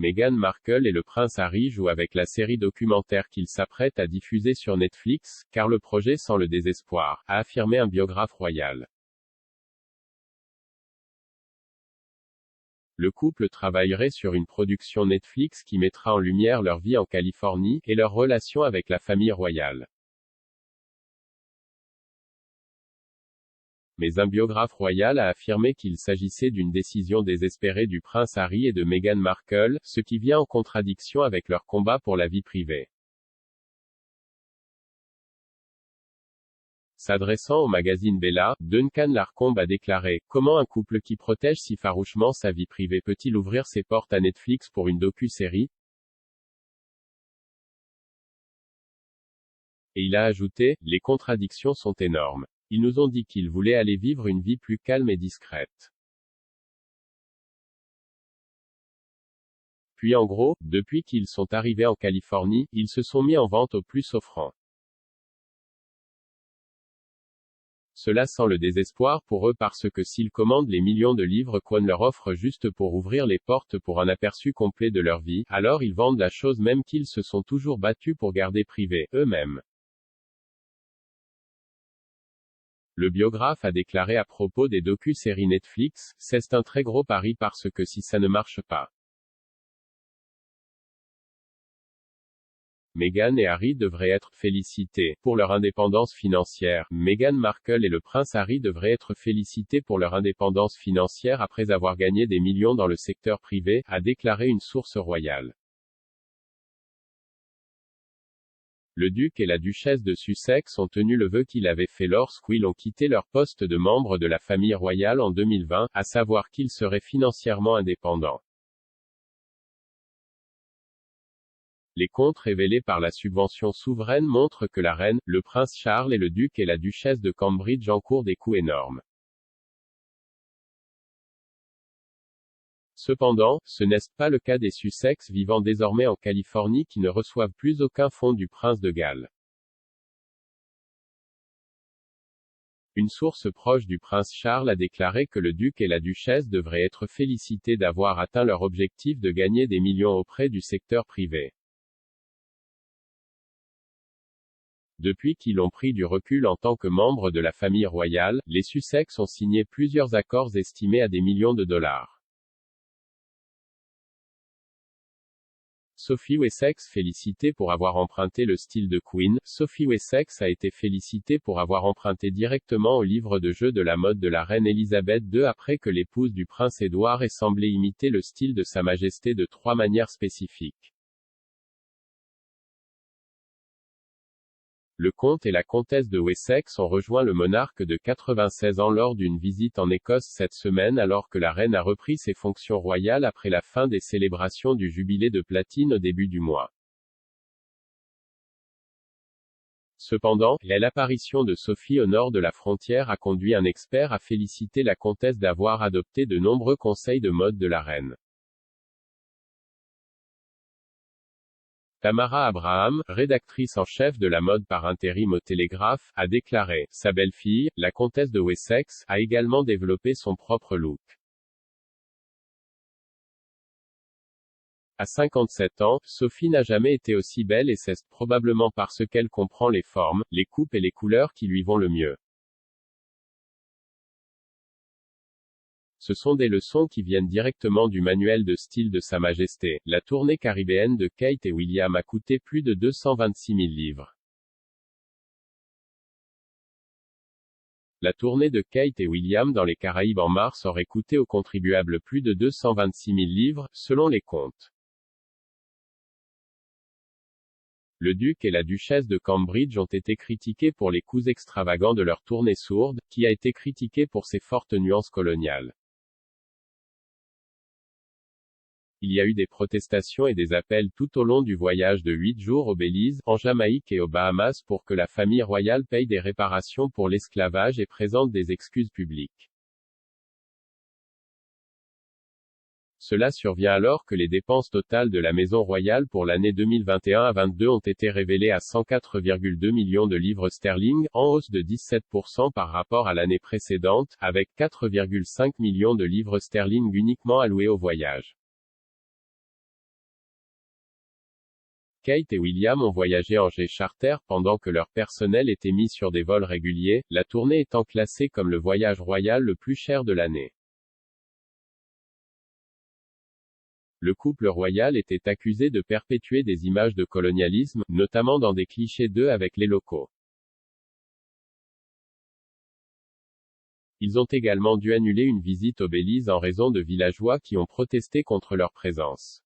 Meghan Markle et le prince Harry jouent avec la série documentaire qu'ils s'apprêtent à diffuser sur Netflix, car le projet sent le désespoir, a affirmé un biographe royal. Le couple travaillerait sur une production Netflix qui mettra en lumière leur vie en Californie, et leur relation avec la famille royale. Mais un biographe royal a affirmé qu'il s'agissait d'une décision désespérée du prince Harry et de Meghan Markle, ce qui vient en contradiction avec leur combat pour la vie privée. S'adressant au magazine Bella, Duncan Larcombe a déclaré « Comment un couple qui protège si farouchement sa vie privée peut-il ouvrir ses portes à Netflix pour une docu-série ?» Et il a ajouté « Les contradictions sont énormes. Ils nous ont dit qu'ils voulaient aller vivre une vie plus calme et discrète. Puis en gros, depuis qu'ils sont arrivés en Californie, ils se sont mis en vente au plus offrant. Cela sent le désespoir pour eux parce que s'ils commandent les millions de livres qu'on leur offre juste pour ouvrir les portes pour un aperçu complet de leur vie, alors ils vendent la chose même qu'ils se sont toujours battus pour garder privée, eux-mêmes. » Le biographe a déclaré à propos des docu-séries Netflix, « C'est un très gros pari parce que si ça ne marche pas, Meghan et Harry devraient être félicités pour leur indépendance financière. Meghan Markle et le prince Harry devraient être félicités pour leur indépendance financière après avoir gagné des millions dans le secteur privé, a déclaré une source royale. Le duc et la duchesse de Sussex ont tenu le vœu qu'ils avaient fait lorsqu'ils ont quitté leur poste de membre de la famille royale en 2020, à savoir qu'ils seraient financièrement indépendants. Les comptes révélés par la subvention souveraine montrent que la reine, le prince Charles et le duc et la duchesse de Cambridge encourent des coûts énormes. Cependant, ce n'est pas le cas des Sussex vivant désormais en Californie qui ne reçoivent plus aucun fonds du prince de Galles. Une source proche du prince Charles a déclaré que le duc et la duchesse devraient être félicités d'avoir atteint leur objectif de gagner des millions auprès du secteur privé. Depuis qu'ils ont pris du recul en tant que membres de la famille royale, les Sussex ont signé plusieurs accords estimés à des millions de dollars. Sophie Wessex félicitée pour avoir emprunté le style de Queen. Sophie Wessex a été félicitée pour avoir emprunté directement au livre de jeu de la mode de la reine Elisabeth II après que l'épouse du prince Édouard ait semblé imiter le style de Sa Majesté de 3 manières spécifiques. Le comte et la comtesse de Wessex ont rejoint le monarque de 96 ans lors d'une visite en Écosse cette semaine alors que la reine a repris ses fonctions royales après la fin des célébrations du jubilé de platine au début du mois. Cependant, l'apparition de Sophie au nord de la frontière a conduit un expert à féliciter la comtesse d'avoir adopté de nombreux conseils de mode de la reine. Tamara Abraham, rédactrice en chef de la mode par intérim au Télégraphe, a déclaré « Sa belle-fille, la comtesse de Wessex, a également développé son propre look. À 57 ans, Sophie n'a jamais été aussi belle et c'est probablement parce qu'elle comprend les formes, les coupes et les couleurs qui lui vont le mieux. Ce sont des leçons qui viennent directement du manuel de style de Sa Majesté. La tournée caribéenne de Kate et William a coûté plus de 226 000 livres. La tournée de Kate et William dans les Caraïbes en mars aurait coûté aux contribuables plus de 226 000 livres, selon les comptes. Le duc et la duchesse de Cambridge ont été critiqués pour les coûts extravagants de leur tournée sourde, qui a été critiquée pour ses fortes nuances coloniales. Il y a eu des protestations et des appels tout au long du voyage de 8 jours au Belize, en Jamaïque et aux Bahamas pour que la famille royale paye des réparations pour l'esclavage et présente des excuses publiques. Cela survient alors que les dépenses totales de la maison royale pour l'année 2021 à 22 ont été révélées à 104,2 millions de livres sterling, en hausse de 17% par rapport à l'année précédente, avec 4,5 millions de livres sterling uniquement alloués au voyage. Kate et William ont voyagé en jet charter pendant que leur personnel était mis sur des vols réguliers, la tournée étant classée comme le voyage royal le plus cher de l'année. Le couple royal était accusé de perpétuer des images de colonialisme, notamment dans des clichés d'eux avec les locaux. Ils ont également dû annuler une visite au Belize en raison de villageois qui ont protesté contre leur présence.